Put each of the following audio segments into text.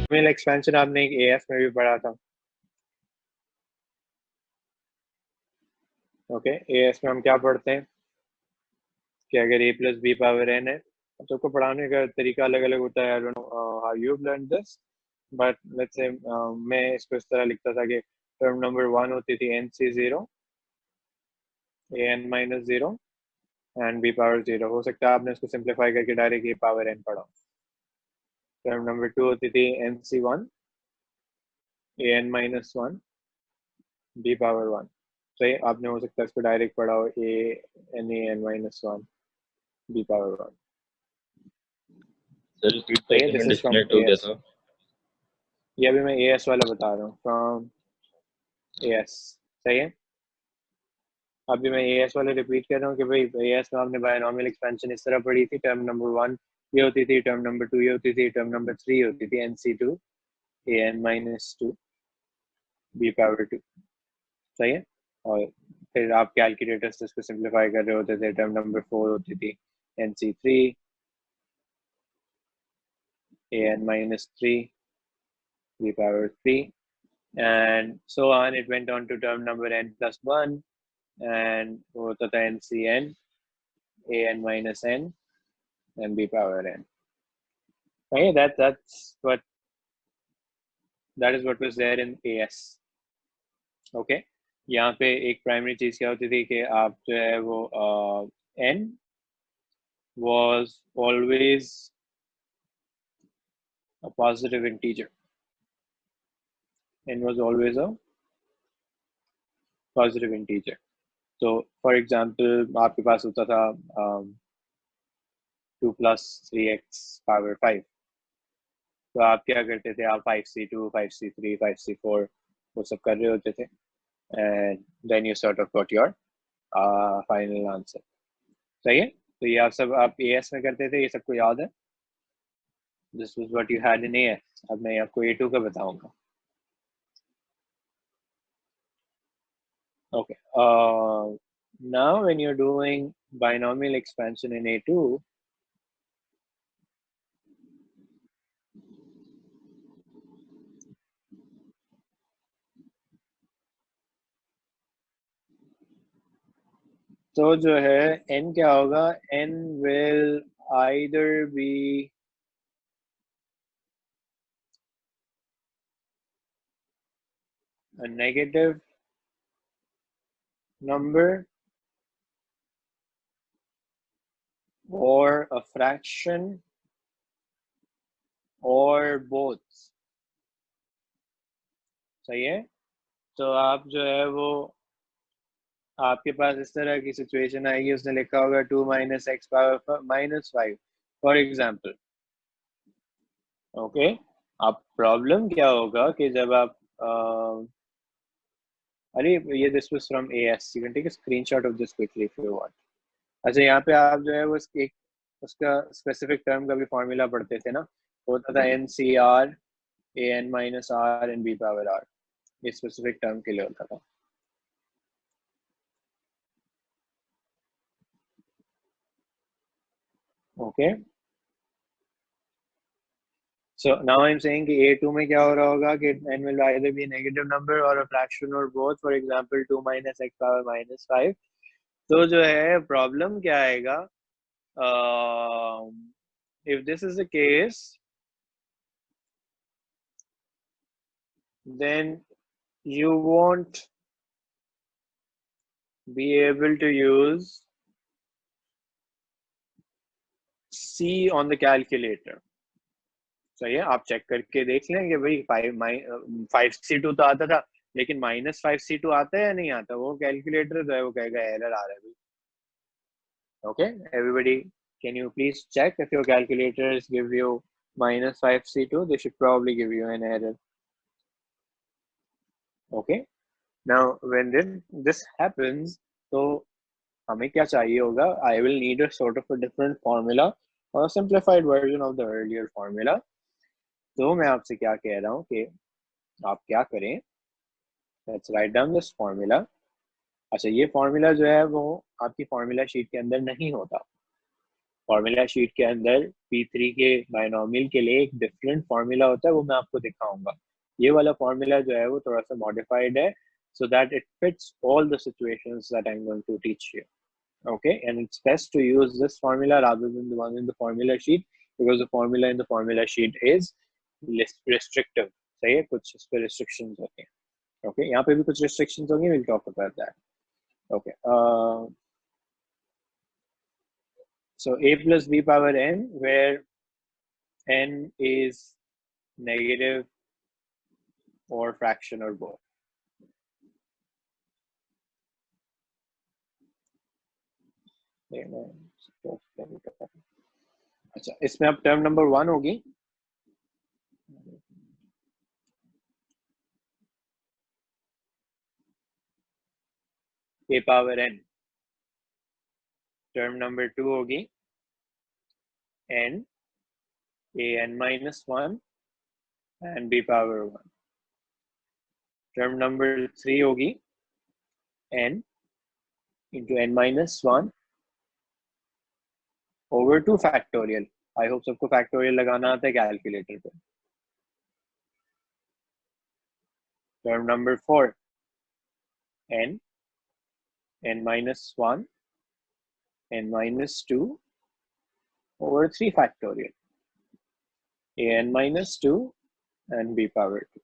Binomial expansion आपने एक as में भी पढ़ा था। ओके, एएस में हम क्या पढ़ते हैं कि अगर a plus b power n है, सबको पढ़ाने का तरीका अलग अलग होता है। I don't know how you learn this, but let's say मैं इसको इस तरह लिखता था कि टर्म नंबर 1 होती थी nc0 an minus 0 and b power 0। हो सकता है आपने इसको सिंप्लीफाई करके डायरेक्ट a पावर n पढ़ा। टर्म नंबर 2 होती थी nc1 an minus 1 b power 1। सही, आपने हो सकता है इसको डायरेक्ट पढ़ा हो a n a n minus 1 b power 1। Sir repeat सही है, करेंगे, दिस इज फ्रॉम डिस्कनेक्ट हो गया एएस। था। ये अभी मैं एएस वाला बता रहा हूँ, फ्रॉम एएस। सही है, अभी मैं एएस वाले रिपीट कर रहा हूँ कि भाई एएस में आपने बायनॉमियल एक्सपेंशन इस तरह पढ़ी थी। टर्म नंबर 1 ये होती थी, टर्म नंबर 2 ये होती थी, टर्म नंबर 3 होती थी nc2 an minus 2 b power 2। सही है, और फिर आप कैलकुलेटर से इसको सिंप्लीफाई कर रहे होते थे। टर्म नंबर 4 होती थी nc3 an minus 3 b power 3, and so on. It went on to term number n plus 1, and होता था ncn an minus n and b power n. Okay, that is what was there in AS. Okay, यहाँ पे एक primary चीज क्या होती थी कि आप जो है वो n was always a positive integer. N was always a positive integer. So for example, आपके पास होता था 2 plus 3x power 5। तो आप क्या करते थे, आप 5c2 5c3 5c4 वो सब कर रहे होते थे, and then you sort of got your final answer. सही है, तो ये आप सब आप एएस में करते थे, ये सबको याद है। This was what you had in as. अब मैं आपको ए2 का बताऊंगा। Okay, now when you're doing binomial expansion in A2, तो जो है n क्या होगा, n will either be a negative number or a fraction or both। सही है, तो आप जो है वो आपके पास इस तरह की सिचुएशन आएगी, उसने लिखा होगा 2 minus x power minus 5 for example. Okay, अब प्रॉब्लम क्या होगा कि जब आप अरे ये this was from AS, you can take a screenshot of this quickly if you want. अच्छा, यहाँ पे आप जो है वो एक उसका स्पेसिफिक टर्म का भी फॉर्मूला पढ़ते थे ना, होता था n C r a n minus r n b power r. ये स्पेसिफिक टर्म के लिए होता था। Okay, so now I'm saying कि A2 में क्या हो रहा होगा कि n will either be a negative number or a fraction or both, for example 2 minus x power minus 5। तो जो है प्रॉब्लम क्या आएगा, if this is the case, then you won't be able to use C on the calculator। सही है, आप check करके देख लें कि भाई 5c2 तो आता था, लेकिन -5c2 आता है या नहीं आता, वो कैलकुलेटर जो है वो कहेगा एरर आ रहा है भाई। Okay everybody, can you please check if your calculators give you -5c2? They should probably give you an error. Okay, now when this happens, तो हमें क्या चाहिए होगा, I will need a sort of a different formula or a simplified version of the earlier formula। तो मैं आपसे क्या कह रहा हूँ कि आप क्या करें, let's write down this formula. अच्छा, ये फॉर्मूला जो है वो आपकी फॉर्मूला शीट के अंदर नहीं होता। फॉर्मूला शीट के अंदर P3 के बायनोमियल के लिए एक डिफरेंट फॉर्मूला होता है, वो मैं आपको दिखाऊंगा। ये वाला फॉर्मूला जो है वो थोड़ा सा मॉडिफाइड है, so that it fits all the situations that I'm going to teach you. Okay, and it's best to use this formula rather than the one in the formula sheet, because the formula in the formula sheet is restrictive. सही है, कुछ इस पे restrictions होते हैं. Okay, यहाँ पे भी कुछ restrictions होंगी, we'll talk about that. Okay, so a plus b power n, where n is negative or fraction or both. अच्छा, इसमें अब टर्म नंबर 1 होगी, a power n. Term number 2 होगी n, a n minus 1 and b power 1. Term number 3 होगी n into n minus 1 over 2 factorial. I hope सबको factorial लगाना आता है कैलकुलेटर पे. Term number 4 n minus 1 n minus 2 over 3 factorial, a n minus 2 and b power 2.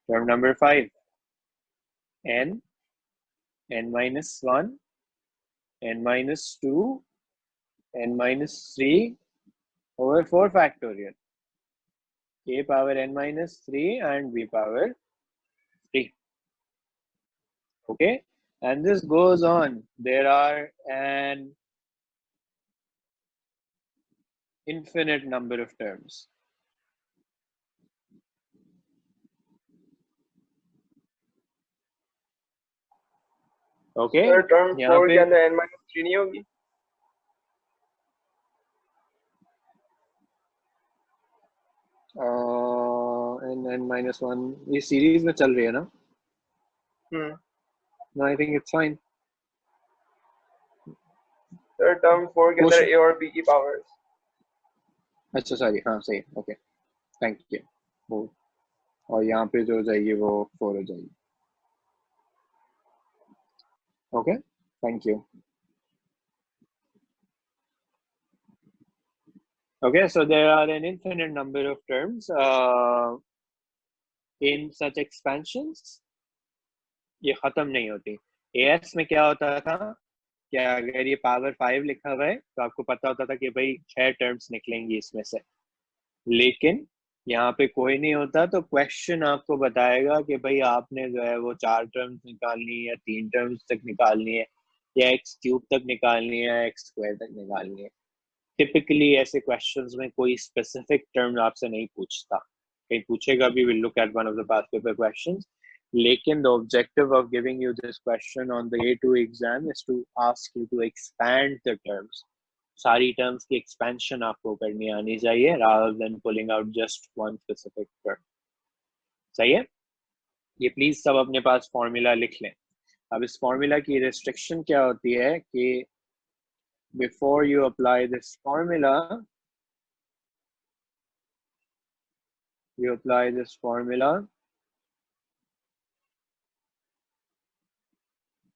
Term number 5 n minus 1 n minus 2 n minus 3 over 4 factorial, a power n minus 3 and b power 3. Okay, and this goes on. There are an infinite number of terms. Okay, sir term 4 के अंदर n minus 3 नहीं होगी? n minus 1 ये series में चल रही है ना? No, I think it's fine. Sir term 4 के अंदर a और b की पावर्स. अच्छा सॉरी, हाँ सही, ओके, थैंक यू. वो और यहाँ पे जो जाएगी वो 4 हो जाएगी. Okay, thank you. Okay, so there are an infinite number of terms in such expansions. ये खत्म नहीं होती. AS में क्या होता था कि अगर ये पावर 5 लिखा हुआ है तो आपको पता होता था कि भाई 6 टर्म्स निकलेंगी इसमें से, लेकिन यहाँ पे कोई नहीं होता, तो क्वेश्चन आपको बताएगा कि भाई आपने जो है वो 4 टर्म्स निकालनी है या 3 टर्म्स तक निकालनी है या x क्यूब तक निकालनी है या x स्क्वायर तक निकालनी है. टिपिकली ऐसे क्वेश्चंस में कोई स्पेसिफिक टर्म आपसे नहीं पूछता, कहीं पूछेगा भी, will look at one of the past paper questions, लेकिन the objective of giving you this question on the A2 exam is to ask you to expand the terms. सारी टर्म्स की expansion आपको करनी आनी चाहिए rather than pulling out just one specific term. सही है? ये प्लीज सब अपने पास फॉर्मूला लिख लें. अब इस फॉर्मूला की रेस्ट्रिक्शन क्या होती है कि before you apply this formula, you apply this formula,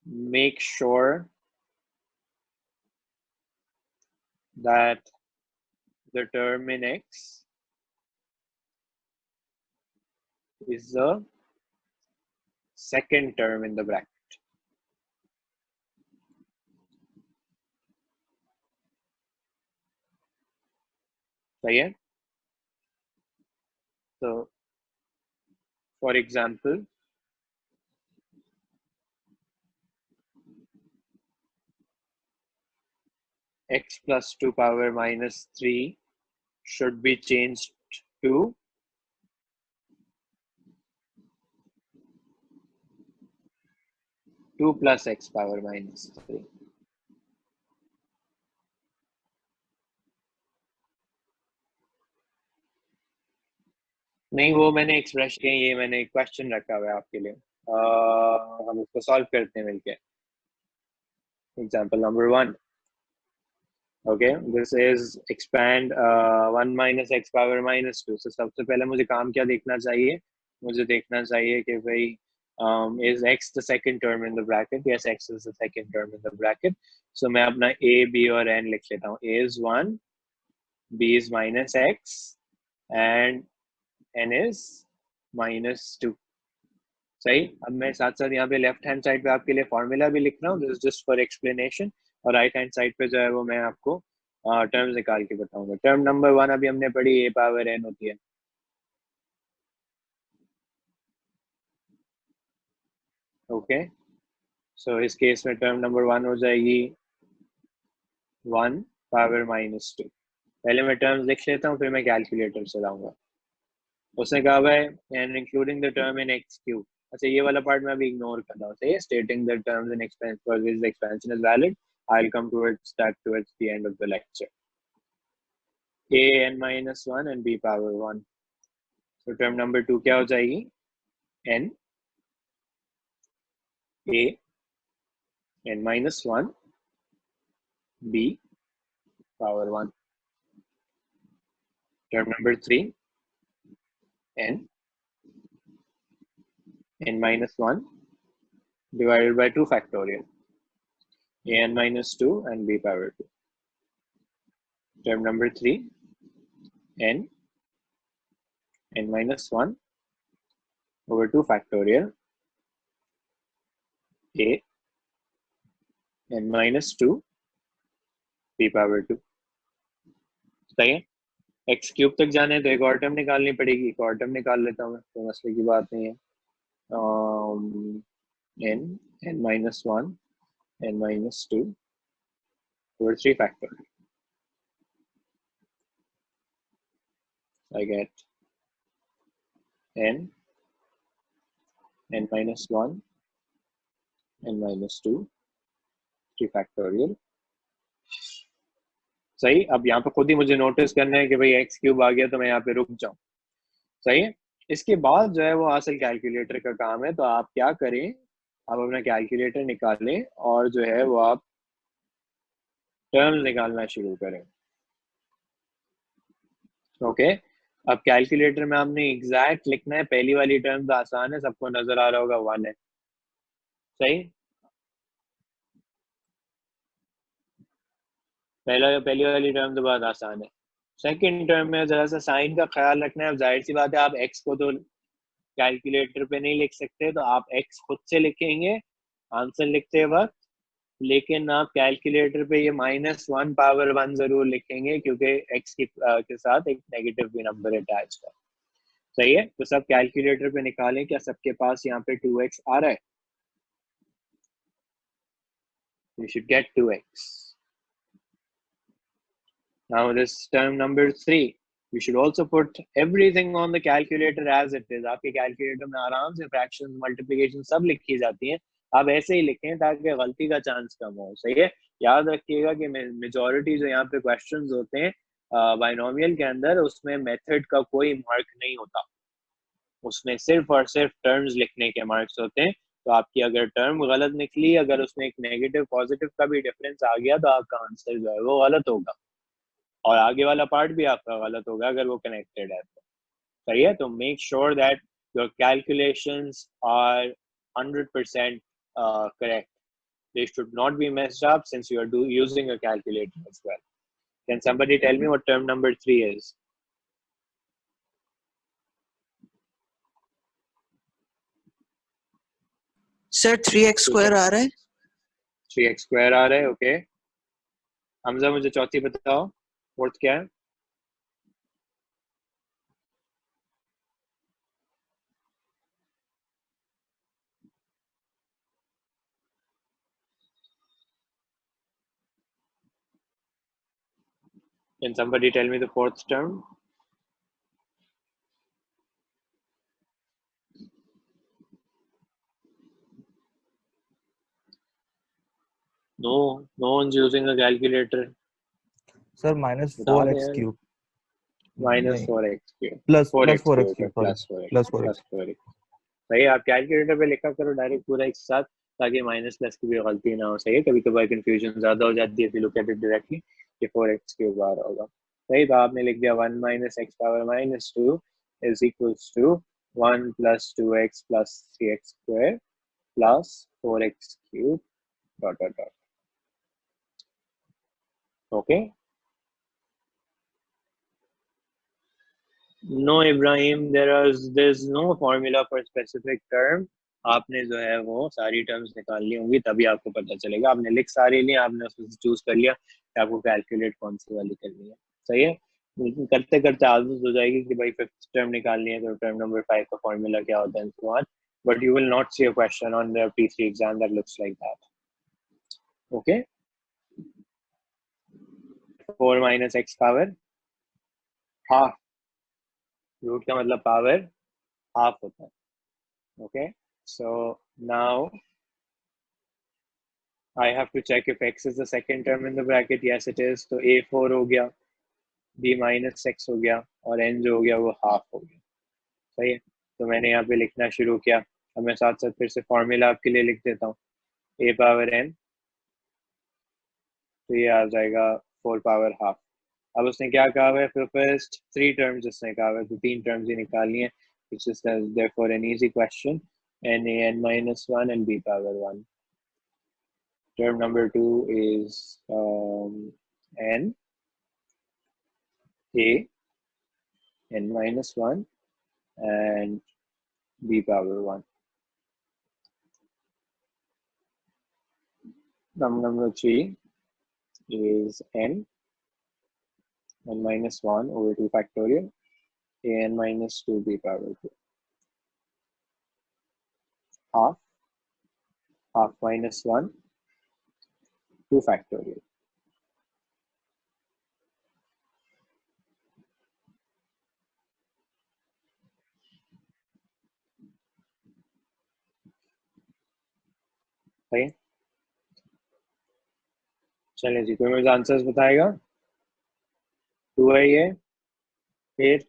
make sure that the term in x is the second term in the bracket. सही है? So, for example, x plus 2 power minus 3 should be changed to 2 plus x power minus 3. नहीं, वो मैंने expression किया, ये मैंने एक question रखा हुआ है आपके लिए. हम उसको सॉल्व करते हैं मिलके. Example number 1, okay, this is expand 1 minus x power -2। तो सबसे पहले मुझे काम क्या देखना चाहिए? मुझे देखना चाहिए कि भाई is x the second term in the bracket? Yes, x is the second term in the bracket. So मैं अपना a, b और n लिख लेता हूँ. a is 1, b is minus x and n is -2. सही. अब मैं साथ साथ यहाँ पे लेफ्ट हैंड साइड पे आपके लिए फॉर्मूला भी लिख रहा हूँ, दिस जस्ट फॉर एक्सप्लेनेशन. और राइट हैंड साइड पे जो है वो मैं आपको टर्म्स निकाल के बताऊंगा. टर्म नंबर 1 अभी हमने पढ़ी, a पावर n होती है. ओके, सो इस केस में टर्म नंबर 1 हो जाएगी 1 पावर -2. पहले मैं टर्म्स लिख लेता हूँ, फिर मैं कैलकुलेटर से लाऊंगा. उसने कहा भाई and including the term in x cube. अच्छा, ये वाला पार्ट मैं अभी इग्नोर कर रहा हूँ. सही है, stating the terms in expense for which the expansion is valid. I will come towards that towards the end of the lecture. a n minus 1 and b power 1. तो टर्म नंबर 2 क्या हो जाएगी? n a n minus 1 b power 1. Term number 3 n n minus 1 divided by 2 factorial a n minus 2 and b power 2. Term number 3 n minus 1 over 2 factorial a n minus 2 b power 2. सही है. X cube तक जाने तो एक और term निकालनी पड़ेगी. एक और टर्म निकाल लेता हूँ मैं, कोई मसले की बात नहीं है. n minus 1 n minus 2 over 3 factorial. I get n minus 1 n minus 2 3 factorial. सही. अब यहाँ पे खुद ही मुझे नोटिस करना है कि भाई एक्स क्यूब आ गया तो मैं यहाँ पे रुक जाऊं. सही है. इसके बाद जो है वो असल कैलकुलेटर का काम है. तो आप क्या करें, आप अपना कैलकुलेटर निकालें और जो है वो आप टर्म्स निकालना शुरू करें. ओके, अब कैलकुलेटर में आपने एग्जैक्ट लिखना है. पहली वाली टर्म तो आसान है, सबको नजर आ रहा होगा 1 है. सही. पहली वाली टर्म तो बहुत आसान है. सेकंड टर्म में जरा सा साइन का ख्याल रखना है. जाहिर सी बात है, आप एक्स को तो कैलकुलेटर पे नहीं लिख सकते, तो आप एक्स खुद से लिखेंगे आंसर लिखते वक्त. लेकिन आप कैलकुलेटर पे ये -1 पावर 1 जरूर लिखेंगे, क्योंकि एक्स के साथ एक नेगेटिव भी नंबर अटैच है. सही है. तो सब कैलकुलेटर पे निकालें. क्या सबके पास यहाँ पे 2x आ रहा है? You should get 2x. Now this term number 3, you should also put everything on the calculator as it is. आपके कैलकुलेटर में आराम से फ्रैक्शंस, मल्टीप्लिकेशन सब लिखी जाती हैं. आप ऐसे ही लिखें ताकि गलती का चांस कम हो. सही है. याद रखिएगा कि मेजॉरिटी जो यहाँ पे क्वेश्चंस होते हैं बाइनोमियल के अंदर, उसमें मेथड का कोई मार्क नहीं होता. उसमें सिर्फ और सिर्फ टर्म्स लिखने के मार्क्स होते हैं. तो आपकी अगर टर्म गलत निकली, अगर उसमें एक नेगेटिव पॉजिटिव का भी डिफरेंस आ गया, तो आपका आंसर जो है वो गलत होगा. और आगे वाला पार्ट भी आपका गलत होगा अगर वो कनेक्टेड है तो. सही है. तो make sure that your calculations are 100% correct. They should not be messed up since you are using a calculator as well. Can somebody tell me what term number 3 is? Sir 3x square आ रहा है. 3x square आ रहा है. Okay, Hamza मुझे चौथी बताओ, fourth क्या है? Can somebody tell me the fourth term? No one's using a calculator. Sir, -4x cube. -4x cube. Plus 4x cube. cube. Plus 4x. सही. आप कैलकुलेटर पे लिखा करो डायरेक्ट पूरा एक साथ, ताकि माइनस प्लस की भी गलती ना हो. सही है. कभी कभार कंफ्यूजन ज्यादा हो जाती है if you look at it directly. ये 4x क्यूब आ रहा होगा, सही। तो आपने लिख दिया 1 minus x power minus 2 is equals to 1 plus 2x plus 3x square plus 4x cube dot dot dot. Okay. No, Ibrahim, there's no formula for specific term. आपने जो है वो सारी टर्म्स निकाल ली होंगी, तभी आपको पता चलेगा। आपने लिख सारी ली, आपने उसमें से चूज कर लिया कि आपको कैलकुलेट कौन सी वाली करनी है, सही है। करते करते आदत हो जाएगी कि भाई फिफ्थ टर्म निकालनी है, तो टर्म नंबर 5 का फॉर्मूला क्या होता है, so on. But you will not see a question on the P3 exam that looks like that. Okay, 4 minus x power half, root का मतलब पावर हाफ होता है। Okay, so now I have to check if x is the second term in the bracket. Yes, it is. तो a4 हो गया, b minus x हो गया, और n जो हो गया वो हाफ हो गया, सही है। तो मैंने यहाँ पे लिखना शुरू किया। अब मैं साथ साथ फिर से फॉर्मूला आपके लिए लिख देता हूँ। a पावर n, तो ये आ जाएगा 4 पावर हाफ। अब उसने क्या कहा हुआ है, फिर फर्स्ट 3 टर्म्स उसने कहा हुआ है, तो 3 टर्म्स ही निकालनी है, which is therefore an easy question. n a n minus 1 and b power 1. Term number 2 is n a n minus 1 and b power 1. Term number 3 is n minus 1 over 2 factorial a n minus 2 b power 2. Half minus 1 2 factorial. सही, चलिए जी, कोई मुझे answers बताएगा। 2 है ये, फिर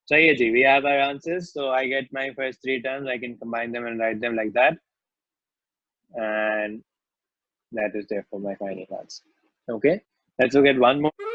सही है जी, we have our answers. So I get my first 3 terms, I can combine them and write them like that, and that is therefore my final answer. Okay, let's look at one more.